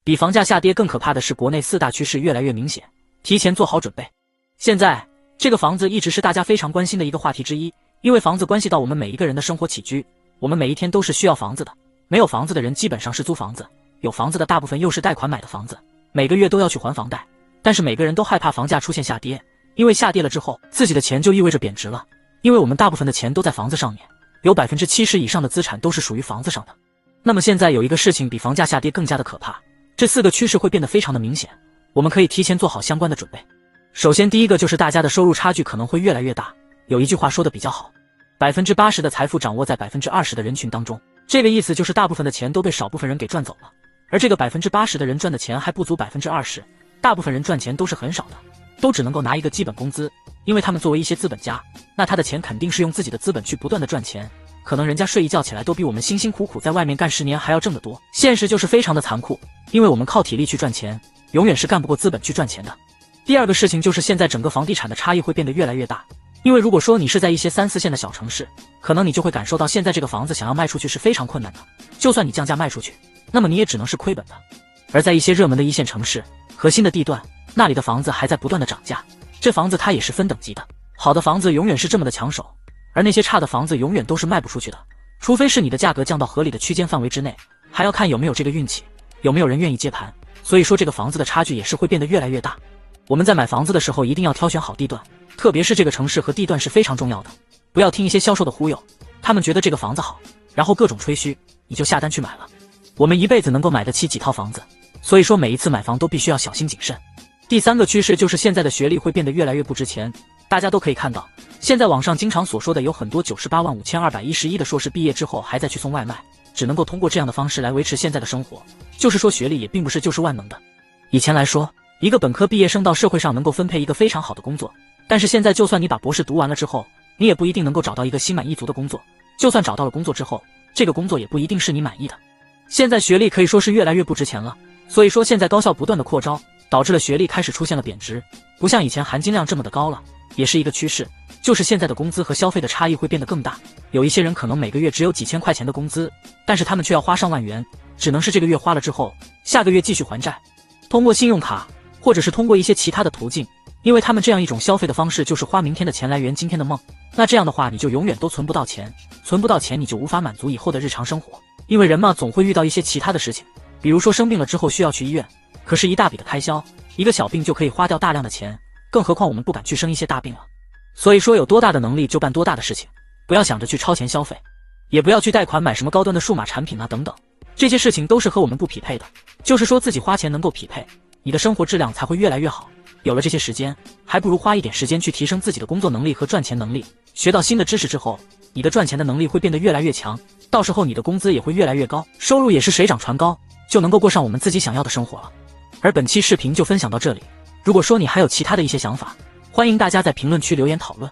比房价下跌更可怕的是，国内4大趋势越来越明显，提前做好准备。现在这个房子一直是大家非常关心的一个话题之一，因为房子关系到我们每一个人的生活起居，我们每一天都是需要房子的。没有房子的人基本上是租房子，有房子的大部分又是贷款买的房子，每个月都要去还房贷。但是每个人都害怕房价出现下跌，因为下跌了之后，自己的钱就意味着贬值了。因为我们大部分的钱都在房子上面，有70%以上的资产都是属于房子上的。那么现在有一个事情比房价下跌更加的可怕，这4个趋势会变得非常的明显，我们可以提前做好相关的准备。首先第一个就是大家的收入差距可能会越来越大。有一句话说的比较好，80%的财富掌握在20%的人群当中。这个意思就是大部分的钱都被少部分人给赚走了，而这个80%的人赚的钱还不足20%，大部分人赚钱都是很少的，都只能够拿一个基本工资。因为他们作为一些资本家，那他的钱肯定是用自己的资本去不断的赚钱，可能人家睡一觉起来都比我们辛辛苦苦在外面干10年还要挣得多。现实就是非常的残酷，因为我们靠体力去赚钱，永远是干不过资本去赚钱的。第二个事情就是现在整个房地产的差异会变得越来越大，因为如果说你是在一些3、4线的小城市，可能你就会感受到现在这个房子想要卖出去是非常困难的，就算你降价卖出去，那么你也只能是亏本的。而在一些热门的1线城市、核心的地段，那里的房子还在不断的涨价，这房子它也是分等级的，好的房子永远是这么的抢手，而那些差的房子永远都是卖不出去的，除非是你的价格降到合理的区间范围之内，还要看有没有这个运气，有没有人愿意接盘。所以说这个房子的差距也是会变得越来越大。我们在买房子的时候一定要挑选好地段，特别是这个城市和地段是非常重要的，不要听一些销售的忽悠，他们觉得这个房子好，然后各种吹嘘，你就下单去买了。我们一辈子能够买得起几套房子，所以说每一次买房都必须要小心谨慎。第3个趋势就是现在的学历会变得越来越不值钱。大家都可以看到，现在网上经常所说的有很多985211的硕士毕业之后还在去送外卖，只能够通过这样的方式来维持现在的生活，就是说学历也并不是就是万能的。以前来说，一个本科毕业生到社会上能够分配一个非常好的工作，但是现在就算你把博士读完了之后，你也不一定能够找到一个心满意足的工作，就算找到了工作之后，这个工作也不一定是你满意的。现在学历可以说是越来越不值钱了，所以说现在高校不断的扩招，导致了学历开始出现了贬值，不像以前含金量这么的高了。也是一个趋势，就是现在的工资和消费的差异会变得更大，有一些人可能每个月只有几千块钱的工资，但是他们却要花上万元，只能是这个月花了之后，下个月继续还债，通过信用卡或者是通过一些其他的途径，因为他们这样一种消费的方式就是花明天的钱来圆今天的梦。那这样的话你就永远都存不到钱，存不到钱你就无法满足以后的日常生活，因为人嘛总会遇到一些其他的事情，比如说生病了之后需要去医院，可是一大笔的开销，一个小病就可以花掉大量的钱，更何况我们不敢去生一些大病了。所以说有多大的能力就办多大的事情，不要想着去超前消费，也不要去贷款买什么高端的数码产品啊等等，这些事情都是和我们不匹配的，就是说自己花钱能够匹配，你的生活质量才会越来越好。有了这些时间，还不如花一点时间去提升自己的工作能力和赚钱能力，学到新的知识之后，你的赚钱的能力会变得越来越强，到时候你的工资也会越来越高，收入也是水涨船高，就能够过上我们自己想要的生活了。而本期视频就分享到这里，如果说你还有其他的一些想法，欢迎大家在评论区留言讨论。